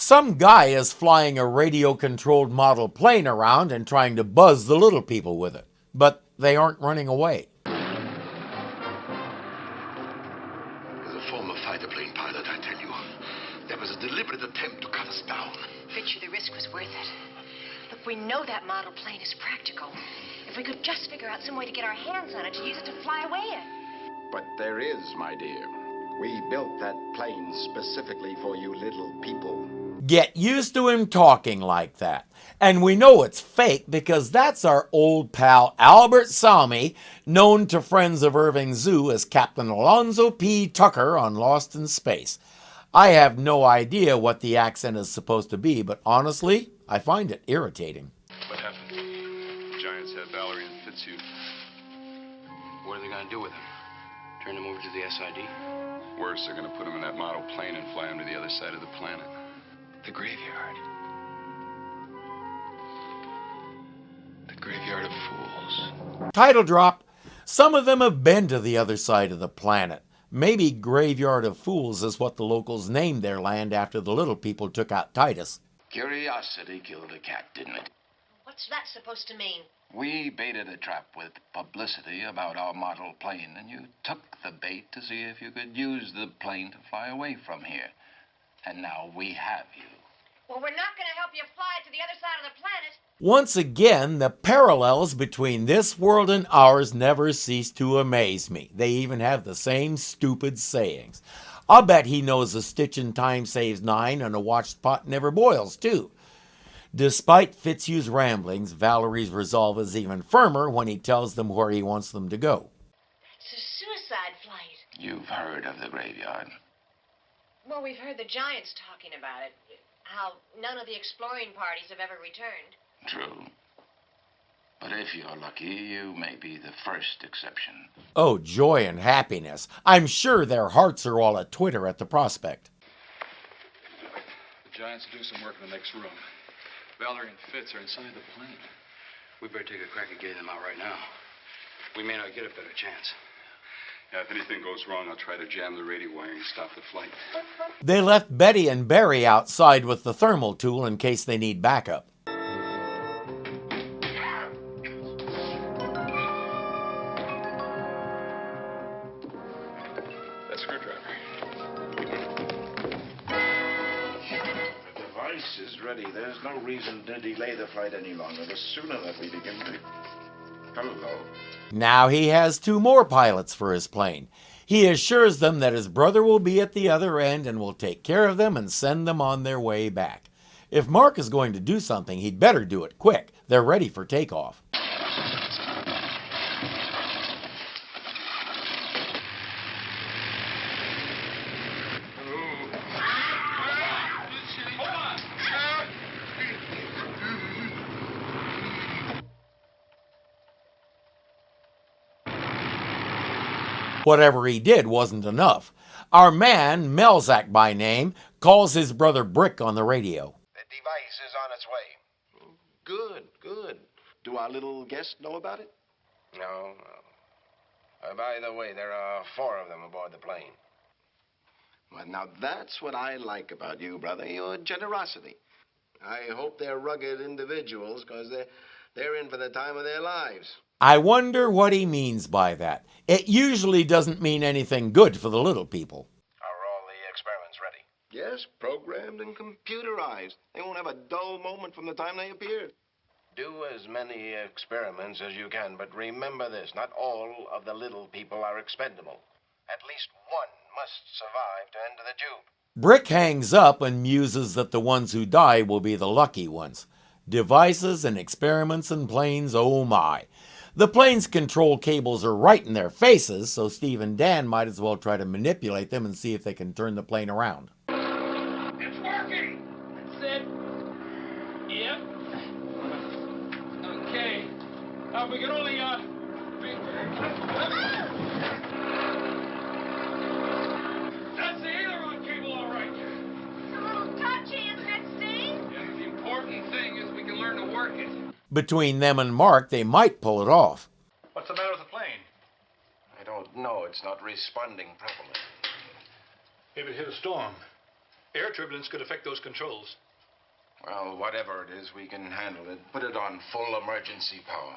Some guy is flying a radio-controlled model plane around and trying to buzz the little people with it, but they aren't running away. As a former fighter plane pilot, I tell you, there was a deliberate attempt to cut us down. Fitzhugh, the risk was worth it. Look, we know that model plane is practical. If we could just figure out some way to get our hands on it, to use it to fly away in. But there is, my dear. We built that plane specifically for you little people. Get used to him talking like that. And we know it's fake because that's our old pal Albert Salmi, known to friends of Irving Zoo as Captain Alonzo P. Tucker on Lost in Space. I have no idea what the accent is supposed to be, but honestly, I find it irritating. What happened? The Giants had Valerie and Fitzhugh. What are they going to do with him? Turn him over to the SID? Worse, they're going to put him in that model plane and fly him to the other side of the planet. The graveyard. The graveyard of fools. Title drop. Some of them have been to the other side of the planet. Maybe Graveyard of Fools is what the locals named their land after the little people took out Titus. Curiosity killed a cat, didn't it? What's that supposed to mean? We baited a trap with publicity about our model plane, and you took the bait to see if you could use the plane to fly away from here. And now we have you. Well, we're not going to help you fly it to the other side of the planet. Once again, the parallels between this world and ours never cease to amaze me. They even have the same stupid sayings. I'll bet he knows a stitch in time saves 9 and a watched pot never boils, too. Despite Fitzhugh's ramblings, Valerie's resolve is even firmer when he tells them where he wants them to go. It's a suicide flight. You've heard of the graveyard. Well, we've heard the Giants talking about it. How none of the exploring parties have ever returned. True. But if you're lucky, you may be the first exception. Oh, joy and happiness. I'm sure their hearts are all at Twitter at the prospect. The Giants will do some work in the next room. Valerie and Fitz are inside the plane. We better take a crack at getting them out right now. We may not get a better chance. Yeah, if anything goes wrong, I'll try to jam the radio wiring and stop the flight. They left Betty and Barry outside with the thermal tool in case they need backup. That's a screwdriver. The device is ready. There's no reason to delay the flight any longer. The sooner that we begin to... Hello. Now he has 2 more pilots for his plane. He assures them that his brother will be at the other end and will take care of them and send them on their way back. If Mark is going to do something, he'd better do it quick. They're ready for takeoff. Whatever he did wasn't enough. Our man, Melzak by name, calls his brother Brick on the radio. The device is on its way. Good, good. Do our little guest know about it? No. By the way, there are 4 of them aboard the plane. Well, now that's what I like about you, brother, your generosity. I hope they're rugged individuals, because they're in for the time of their lives. I wonder what he means by that. It usually doesn't mean anything good for the little people. Are all the experiments ready? Yes, programmed and computerized. They won't have a dull moment from the time they appear. Do as many experiments as you can, but remember this, not all of the little people are expendable. At least one must survive to enter the tube. Brick hangs up and muses that the ones who die will be the lucky ones. Devices and experiments and planes, oh my. The plane's control cables are right in their faces, so Steve and Dan might as well try to manipulate them and see if they can turn the plane around. It's working! That's it. Yep. Okay. We can only, That's the aileron cable, all right. It's a little touchy, isn't it, Steve? Yeah, the important thing is we can learn to work it. Between them and Mark, they might pull it off. What's the matter with the plane? I don't know. It's not responding properly. Maybe it hit a storm. Air turbulence could affect those controls. Well, whatever it is, we can handle it. Put it on full emergency power.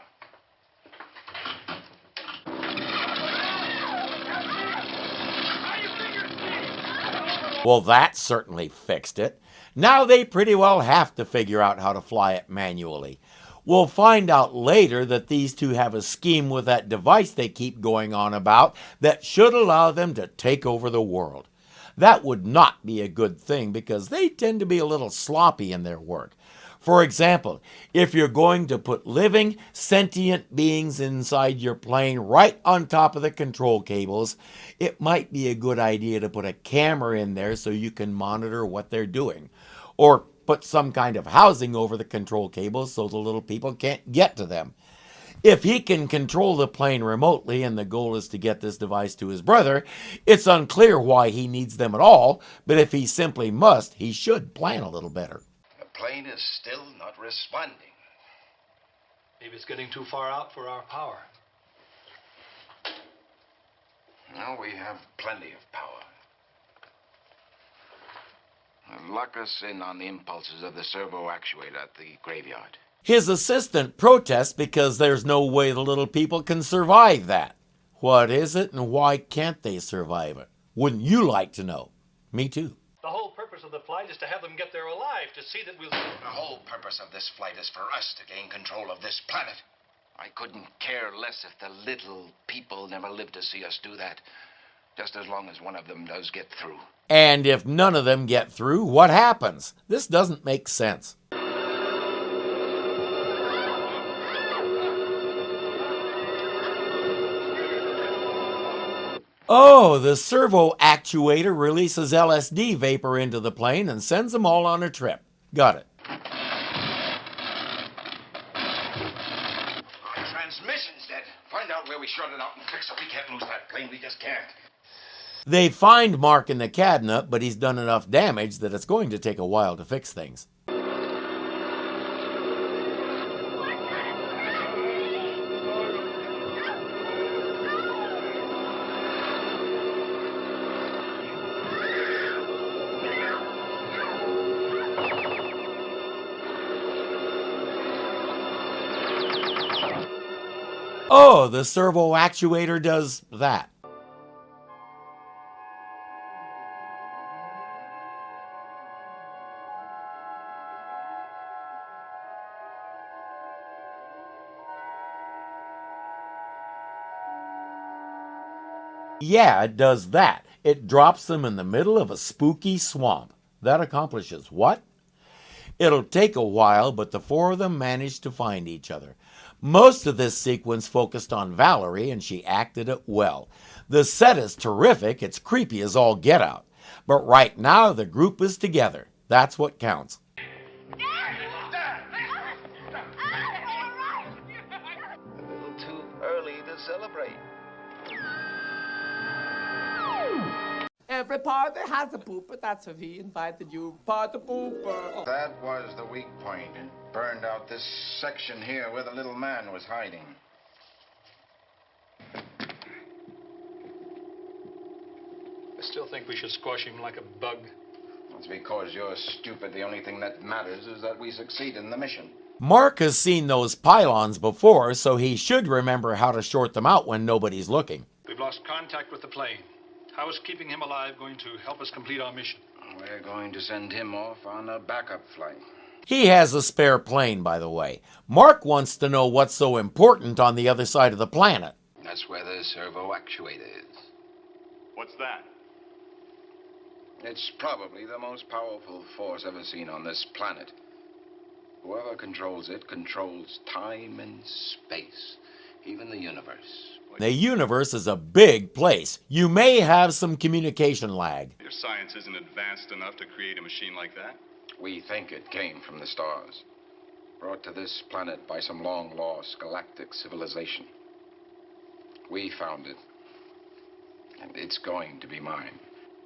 Well, that certainly fixed it. Now they pretty well have to figure out how to fly it manually. We'll find out later that these two have a scheme with that device they keep going on about that should allow them to take over the world. That would not be a good thing because they tend to be a little sloppy in their work. For example, if you're going to put living, sentient beings inside your plane right on top of the control cables, it might be a good idea to put a camera in there so you can monitor what they're doing. Or put some kind of housing over the control cables so the little people can't get to them. If he can control the plane remotely and the goal is to get this device to his brother, it's unclear why he needs them at all, but if he simply must, he should plan a little better. The plane is still not responding. Maybe it's getting too far out for our power. No, we have plenty of power. Lock us in on the impulses of the servo actuator at the graveyard. His assistant protests because there's no way the little people can survive that. What is it and why can't they survive it? Wouldn't you like to know? Me too. The whole purpose of the flight is to have them get there alive, to see that we'll... The whole purpose of this flight is for us to gain control of this planet. I couldn't care less if the little people never live to see us do that, just as long as one of them does get through. And if none of them get through, what happens? This doesn't make sense. Oh, the servo actuator releases LSD vapor into the plane and sends them all on a trip. Got it. Our transmission's dead. Find out where we shorted out and fix it. We can't lose that plane. We just can't. They find Mark in the cabinet, but he's done enough damage that it's going to take a while to fix things. Oh, the servo actuator does that. Yeah, it does that. It drops them in the middle of a spooky swamp. That accomplishes what? It'll take a while, but the four of them manage to find each other. Most of this sequence focused on Valerie, and she acted it well. The set is terrific. It's creepy as all get out. But right now, the group is together. That's what counts. A little too early to celebrate. Every party has a pooper, that's why we invited you. Party pooper. That was the weak point. It burned out this section here where the little man was hiding. I still think we should squash him like a bug. That's because you're stupid. The only thing that matters is that we succeed in the mission. Mark has seen those pylons before, so he should remember how to short them out when nobody's looking. We've lost contact with the plane. How is keeping him alive going to help us complete our mission? We're going to send him off on a backup flight. He has a spare plane, by the way. Mark wants to know what's so important on the other side of the planet. That's where the servo actuator is. What's that? It's probably the most powerful force ever seen on this planet. Whoever controls it controls time and space, even the universe. The universe is a big place. You may have some communication lag. Your science isn't advanced enough to create a machine like that? We think it came from the stars, brought to this planet by some long-lost galactic civilization. We found it, and it's going to be mine.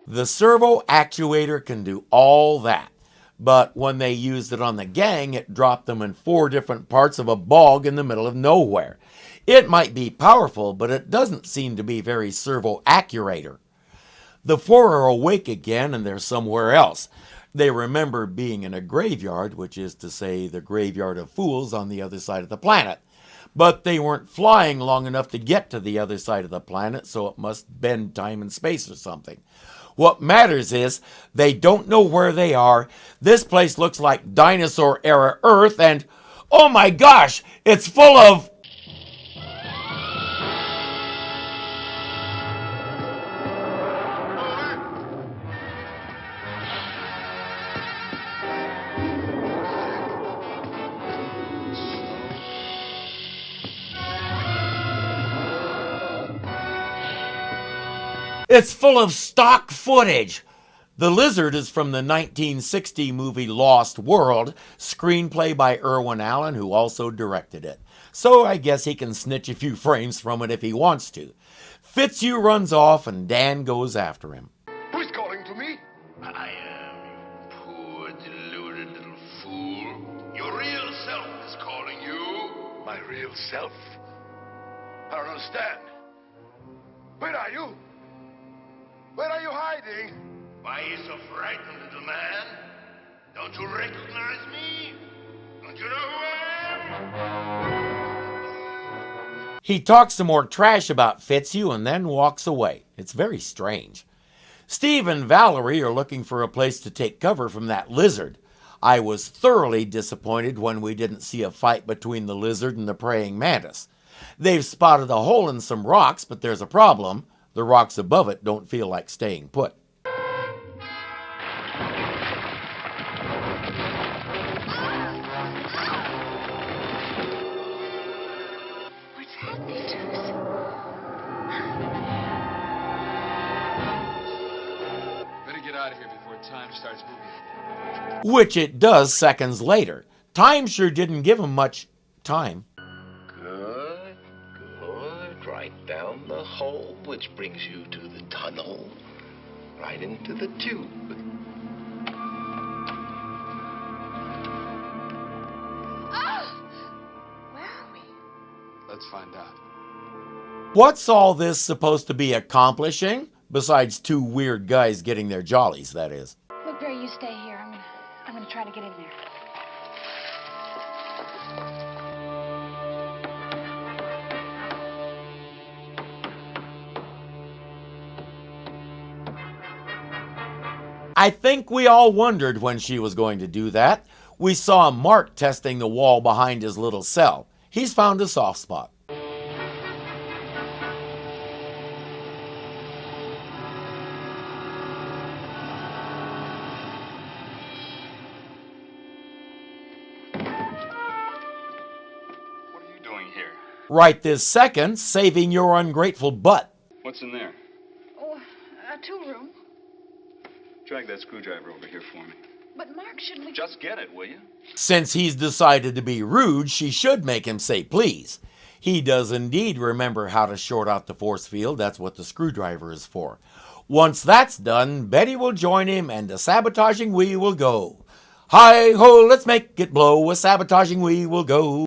The servo actuator can do all that, but when they used it on the gang, it dropped them in 4 different parts of a bog in the middle of nowhere. It might be powerful, but it doesn't seem to be very servo-accurator. The four are awake again and they're somewhere else. They remember being in a graveyard, which is to say the graveyard of fools on the other side of the planet. But they weren't flying long enough to get to the other side of the planet, so it must bend time and space or something. What matters is they don't know where they are. This place looks like dinosaur-era Earth, and oh my gosh, it's full of... It's full of stock footage. The lizard is from the 1960 movie Lost World, screenplay by Irwin Allen, who also directed it. So I guess he can snitch a few frames from it if he wants to. Fitzhugh runs off and Dan goes after him. Who is calling to me? I am, you poor, deluded little fool. Your real self is calling you. My real self? I don't understand. Where are you? Where are you hiding? Why are you so frightened, little man? Don't you recognize me? Don't you know who I am? He talks some more trash about Fitzhugh and then walks away. It's very strange. Steve and Valerie are looking for a place to take cover from that lizard. I was thoroughly disappointed when we didn't see a fight between the lizard and the praying mantis. They've spotted a hole in some rocks, but there's a problem. The rocks above it don't feel like staying put. What's happening to us? Better get out of here before time starts moving. Which it does seconds later. Time sure didn't give him much time. Good, good. Right down the hole, which brings you to the tunnel. Right into the tube. Where are we? Let's find out. What's all this supposed to be accomplishing? Besides two weird guys getting their jollies, that is. Look, Ray, you stay here. I'm gonna try to get in there. I think we all wondered when she was going to do that. We saw Mark testing the wall behind his little cell. He's found a soft spot. What are you doing here? Right this second, saving your ungrateful butt. What's in there? Oh, a two-room. Drag that screwdriver over here for me. But Mark should leave. Just get it, will you? Since he's decided to be rude, she should make him say please. He does indeed remember how to short out the force field. That's what the screwdriver is for. Once that's done, Betty will join him and the sabotaging we will go. Hi-ho, let's make it blow. A sabotaging we will go.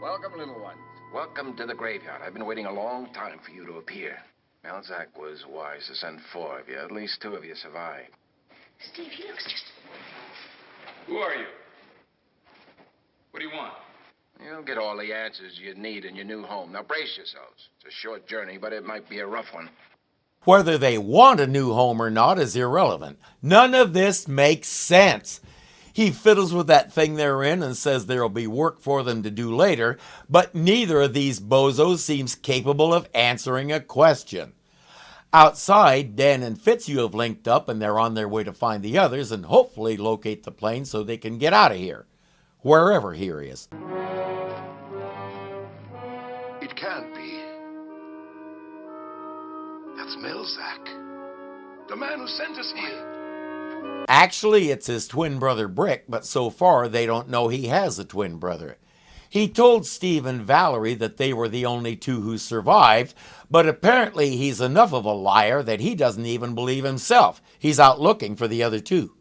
Welcome, little ones. Welcome to the graveyard. I've been waiting a long time for you to appear. Malzak was wise to send 4 of you. At least 2 of you survived. Steve, he looks just... Who are you? What do you want? You'll get all the answers you need in your new home. Now brace yourselves. It's a short journey, but it might be a rough one. Whether they want a new home or not is irrelevant. None of this makes sense. He fiddles with that thing they're in and says there'll be work for them to do later, but neither of these bozos seems capable of answering a question. Outside, Dan and Fitzhugh have linked up and they're on their way to find the others and hopefully locate the plane so they can get out of here. Wherever here is. It can't be. That's Melzak. The man who sent us here. Actually, it's his twin brother Brick, but so far they don't know he has a twin brother. He told Steve and Valerie that they were the only 2 who survived, but apparently he's enough of a liar that he doesn't even believe himself. He's out looking for the other 2.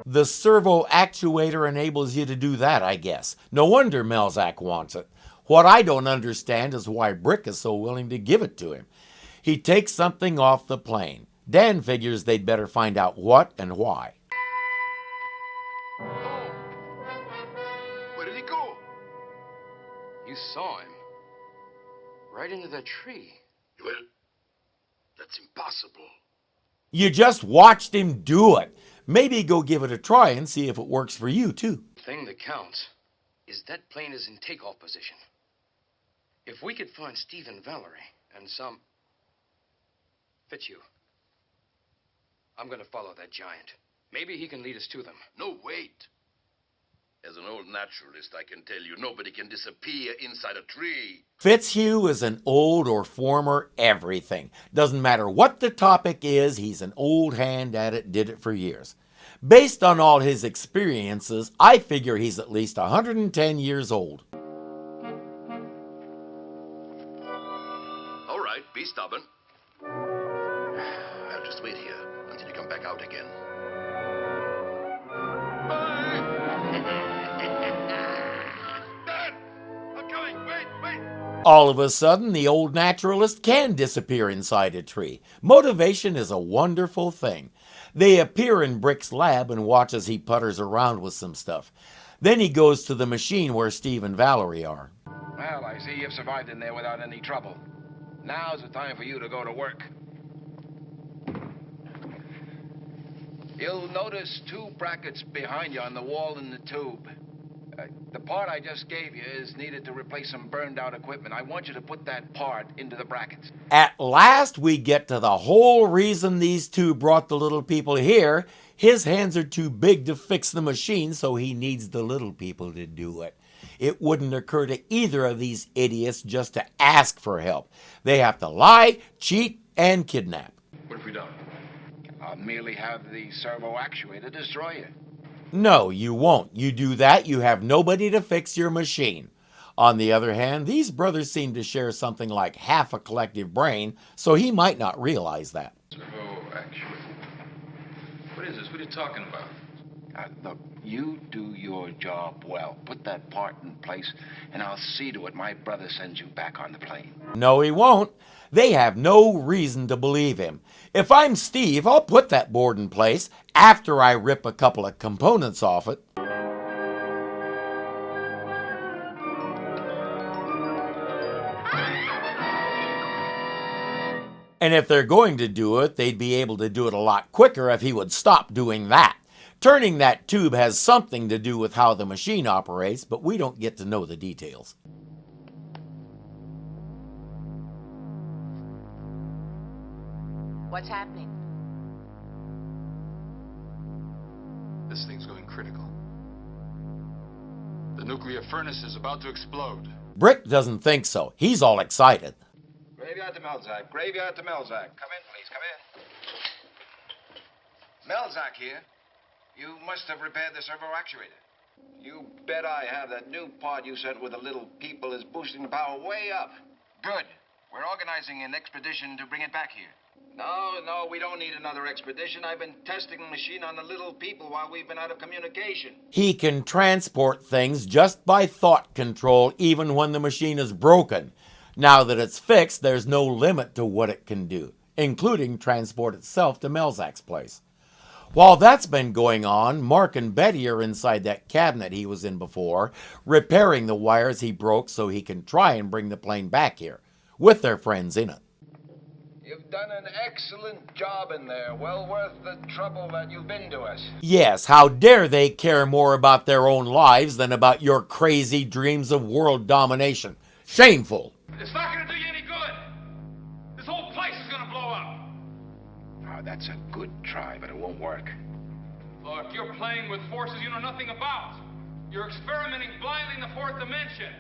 The servo actuator enables you to do that, I guess. No wonder Melzack wants it. What I don't understand is why Brick is so willing to give it to him. He takes something off the plane. Dan figures they'd better find out what and why. Oh. Where did he go? You saw him. Right into that tree. Well, that's impossible. You just watched him do it. Maybe go give it a try and see if it works for you, too. The thing that counts is that plane is in takeoff position. If we could find Steve and Valerie and some... Fitzhugh. I'm gonna follow that giant. Maybe he can lead us to them. No, wait. As an old naturalist, I can tell you, nobody can disappear inside a tree. Fitzhugh is an old or former everything. Doesn't matter what the topic is, he's an old hand at it, did it for years. Based on all his experiences, I figure he's at least 110 years old. All right, be stubborn. I'll just wait here until you come back out again. Dad! I'm coming! Wait! All of a sudden, the old naturalist can disappear inside a tree. Motivation is a wonderful thing. They appear in Brick's lab and watch as he putters around with some stuff. Then he goes to the machine where Steve and Valerie are. Well, I see you've survived in there without any trouble. Now's the time for you to go to work. You'll notice two brackets behind you on the wall in the tube. The part I just gave you is needed to replace some burned out equipment. I want you to put that part into the brackets. At last, we get to the whole reason these two brought the little people here. His hands are too big to fix the machine, so he needs the little people to do it. It wouldn't occur to either of these idiots just to ask for help. They have to lie, cheat, and kidnap. What have we done? I'll merely have the servo actuator destroy you. No, you won't. You do that, you have nobody to fix your machine. On the other hand, these brothers seem to share something like half a collective brain, so he might not realize that. Servo actuator. What is this? What are you talking about? Look, you do your job well. Put that part in place, and I'll see to it my brother sends you back on the plane. No, he won't. They have no reason to believe him. If I'm Steve, I'll put that board in place after I rip a couple of components off it. And if they're going to do it, they'd be able to do it a lot quicker if he would stop doing that. Turning that tube has something to do with how the machine operates, but we don't get to know the details. What's happening? This thing's going critical. The nuclear furnace is about to explode. Brick doesn't think so. He's all excited. Graveyard to Melzack. Graveyard to Melzack. Come in, please. Come in. Melzack here. You must have repaired the servo actuator. You bet I have. That new part you sent with the little people is boosting the power way up. Good. We're organizing an expedition to bring it back here. No, we don't need another expedition. I've been testing the machine on the little people while we've been out of communication. He can transport things just by thought control even when the machine is broken. Now that it's fixed, there's no limit to what it can do, including transport itself to Melzack's place. While that's been going on, Mark and Betty are inside that cabinet he was in before, repairing the wires he broke so he can try and bring the plane back here, with their friends in it. You've done an excellent job in there. Well worth the trouble that you've been to us. Yes, how dare they care more about their own lives than about your crazy dreams of world domination. Shameful. It's not gonna do you any good. This whole place is gonna blow up. Oh, that's a good try, but it won't work. Look, you're playing with forces you know nothing about. You're experimenting blindly in the fourth dimension.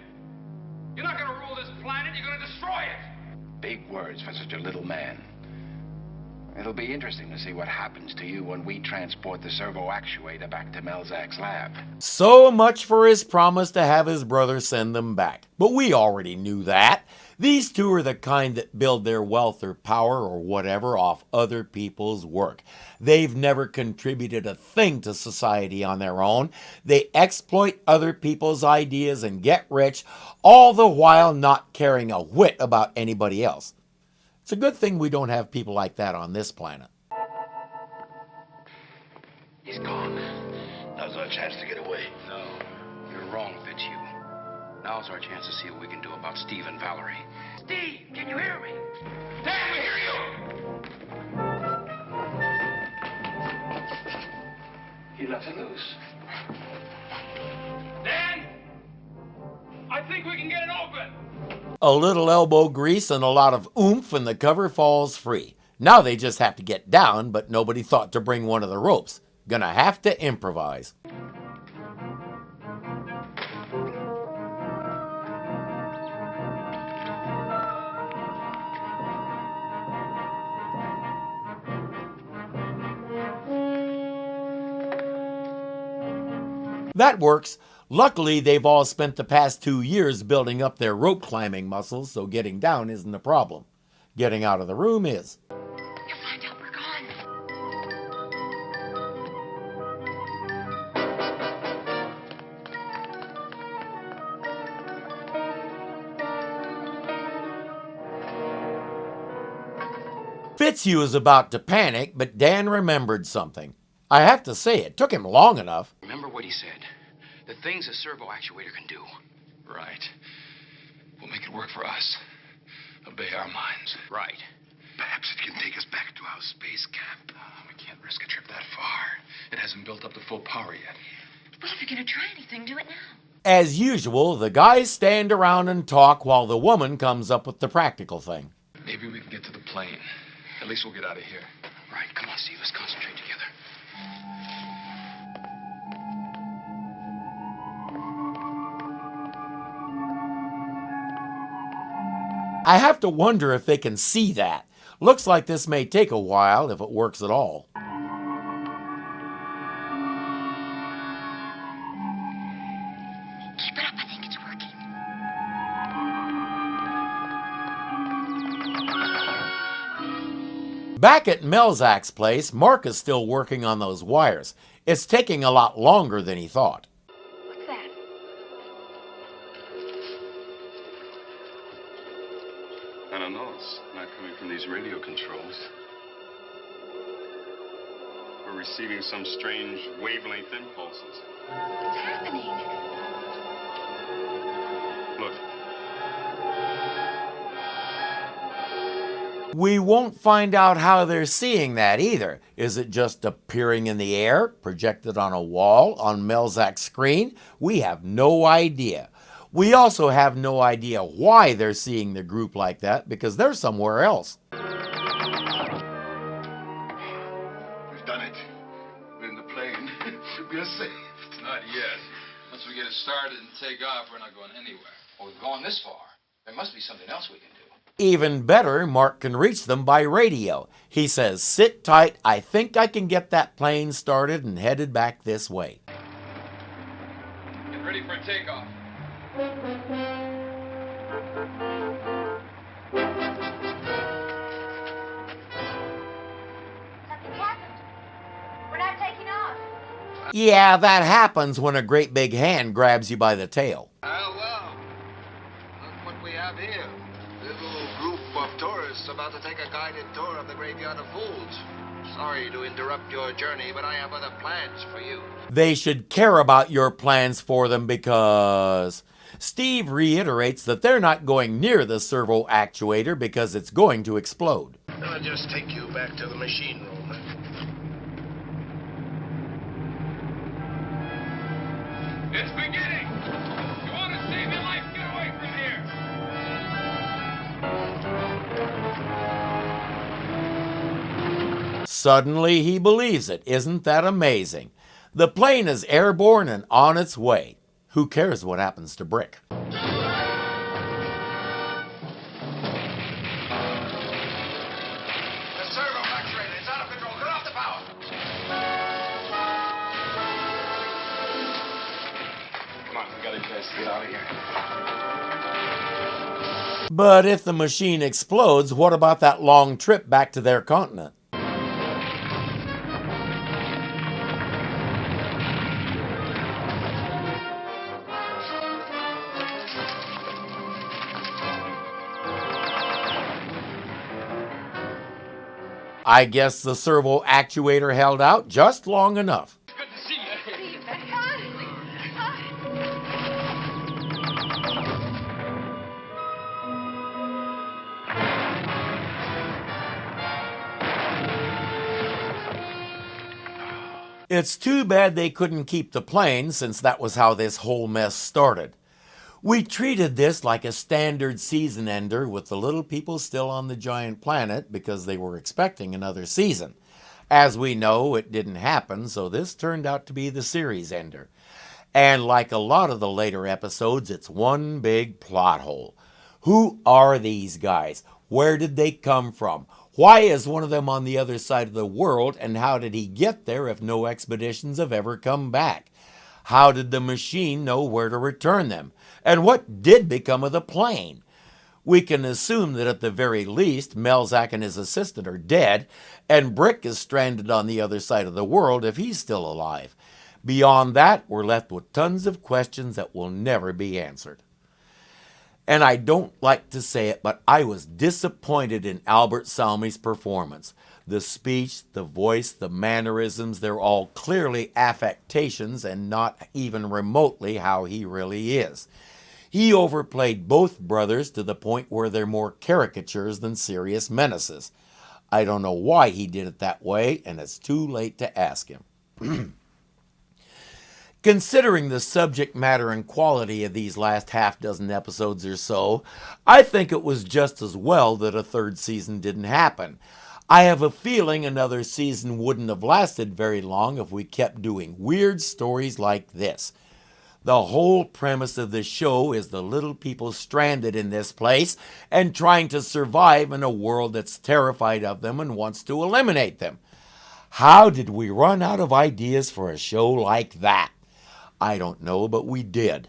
You're not gonna rule this planet, you're gonna destroy it. Big words for such a little man. It'll be interesting to see what happens to you when we transport the servo actuator back to Melzack's lab. So much for his promise to have his brother send them back. But we already knew that. These two are the kind that build their wealth or power or whatever off other people's work. They've never contributed a thing to society on their own. They exploit other people's ideas and get rich, all the while not caring a whit about anybody else. It's a good thing we don't have people like that on this planet. He's gone. Now's our chance to get away. No, you're wrong, Fitzhugh. Now's our chance to see what we can do about Steve and Valerie. Steve, can you hear me? Dan, we hear you! He left it loose. Dan! I think we can get it open! A little elbow grease and a lot of oomph and the cover falls free. Now they just have to get down, but nobody thought to bring one of the ropes. Gonna have to improvise. That works. Luckily, they've all spent the past 2 years building up their rope climbing muscles, so getting down isn't a problem. Getting out of the room is. You'll find out we're gone. Fitzhugh is about to panic, but Dan remembered something. I have to say, it took him long enough. Remember what he said. The things a servo actuator can do. Right. We'll make it work for us. Obey our minds. Right. Perhaps it can take us back to our space camp. We can't risk a trip that far. It hasn't built up to full power yet. Well, if you're going to try anything, do it now. As usual, the guys stand around and talk while the woman comes up with the practical thing. Maybe we can get to the plane. At least we'll get out of here. Right, come on, Steve, let's concentrate together. I have to wonder if they can see that. Looks like this may take a while, if it works at all. Keep it up, I think it's working. Back at Melzak's place, Mark is still working on those wires. It's taking a lot longer than he thought. What's that? I don't know. It's not coming from these radio controls. We're receiving some strange wavelength impulses. What's happening? Look. We won't find out how they're seeing that either. Is it just appearing in the air, projected on a wall, on Melzak's screen? We have no idea. We also have no idea why they're seeing the group like that, because they're somewhere else. We've done it. We're in the plane. We're safe. Not yet. Once we get it started and take off, we're not going anywhere. Well, we've gone this far. There must be something else we can do. Even better, Mark can reach them by radio. He says, "Sit tight, I think I can get that plane started and headed back this way." Get ready for takeoff. Something happened. We're not taking off. Yeah, that happens when a great big hand grabs you by the tail. Oh, well. Look what we have here. Little group of tourists about to take a guided tour of the Graveyard of Fools. Sorry to interrupt your journey, but I have other plans for you. They should care about your plans for them because... Steve reiterates that they're not going near the servo actuator because it's going to explode. I'll just take you back to the machine room. It's beginning! You want to save your life, get away from here! Suddenly he believes it. Isn't that amazing? The plane is airborne and on its way. Who cares what happens to Brick? The servo actuator, it's out of control. Cut off the power. Come on, we got a chance to get out of here. But if the machine explodes, what about that long trip back to their continent? I guess the servo actuator held out just long enough. Good to see you. See you back. It's too bad they couldn't keep the plane, since that was how this whole mess started. We treated this like a standard season ender, with the little people still on the giant planet because they were expecting another season. As we know, it didn't happen, so this turned out to be the series ender. And like a lot of the later episodes, it's one big plot hole. Who are these guys? Where did they come from? Why is one of them on the other side of the world, and how did he get there if no expeditions have ever come back? How did the machine know where to return them? And what did become of the plane? We can assume that at the very least, Melzak and his assistant are dead, and Brick is stranded on the other side of the world if he's still alive. Beyond that, we're left with tons of questions that will never be answered. And I don't like to say it, but I was disappointed in Albert Salmi's performance. The speech, the voice, the mannerisms, they're all clearly affectations and not even remotely how he really is. He overplayed both brothers to the point where they're more caricatures than serious menaces. I don't know why he did it that way, and it's too late to ask him. Considering the subject matter and quality of these last half dozen episodes or so, I think it was just as well that a third season didn't happen. I have a feeling another season wouldn't have lasted very long if we kept doing weird stories like this. The whole premise of the show is the little people stranded in this place and trying to survive in a world that's terrified of them and wants to eliminate them. How did we run out of ideas for a show like that? I don't know, but we did.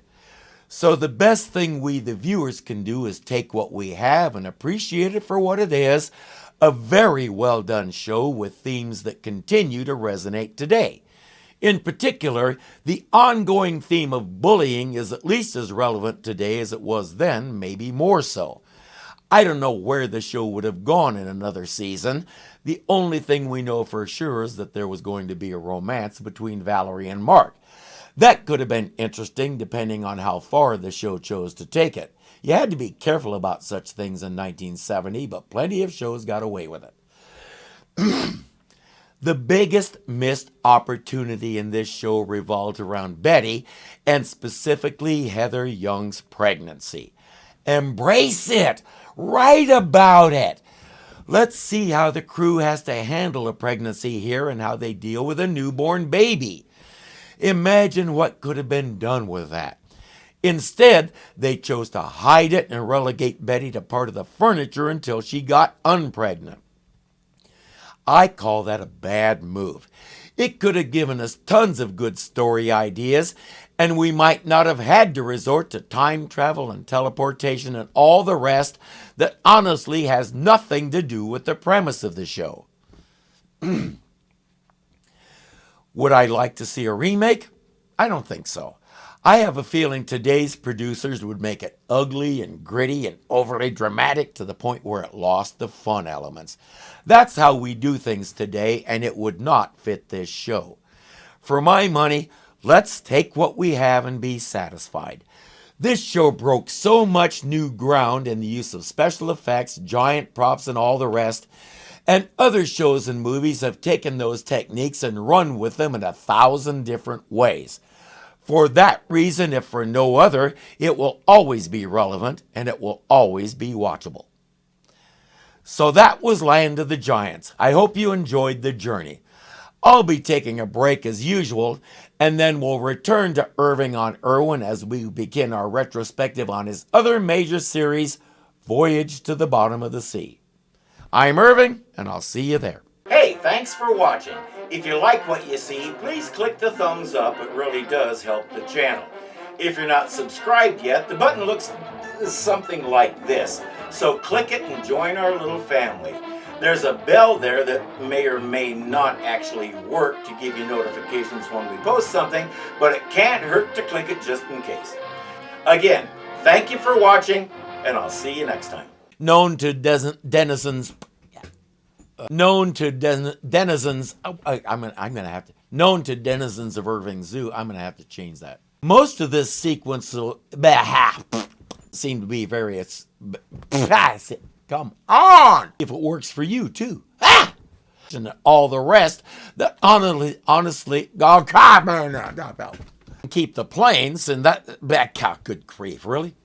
So the best thing we, the viewers, can do is take what we have and appreciate it for what it is, a very well done show with themes that continue to resonate today. In particular, the ongoing theme of bullying is at least as relevant today as it was then, maybe more so. I don't know where the show would have gone in another season. The only thing we know for sure is that there was going to be a romance between Valerie and Mark. That could have been interesting depending on how far the show chose to take it. You had to be careful about such things in 1970, but plenty of shows got away with it. The biggest missed opportunity in this show revolved around Betty, and specifically Heather Young's pregnancy. Embrace it! Write about it! Let's see how the crew has to handle a pregnancy here and how they deal with a newborn baby. Imagine what could have been done with that. Instead, they chose to hide it and relegate Betty to part of the furniture until she got unpregnant. I call that a bad move. It could have given us tons of good story ideas, and we might not have had to resort to time travel and teleportation and all the rest that honestly has nothing to do with the premise of the show. Would I like to see a remake? I don't think so. I have a feeling today's producers would make it ugly and gritty and overly dramatic to the point where it lost the fun elements. That's how we do things today, and it would not fit this show. For my money, let's take what we have and be satisfied. This show broke so much new ground in the use of special effects, giant props, and all the rest, and other shows and movies have taken those techniques and run with them in 1,000 different ways. For that reason, if for no other, it will always be relevant and it will always be watchable. So that was Land of the Giants. I hope you enjoyed the journey. I'll be taking a break as usual, and then we'll return to Irving on Irwin as we begin our retrospective on his other major series, Voyage to the Bottom of the Sea. I'm Irving, and I'll see you there. Hey, thanks for watching. If you like what you see, please click the thumbs up. It really does help the channel. If you're not subscribed yet, the button looks something like this. So click it and join our little family. There's a bell there that may or may not actually work to give you notifications when we post something, but it can't hurt to click it just in case. Again, thank you for watching, and I'll see you next time. Known to denizens of Irving Zoo, I'm gonna have to change that. Most of this sequence will seem to be various. Come on, if it works for you too. And all the rest that honestly, keep the planes and that good grief, really.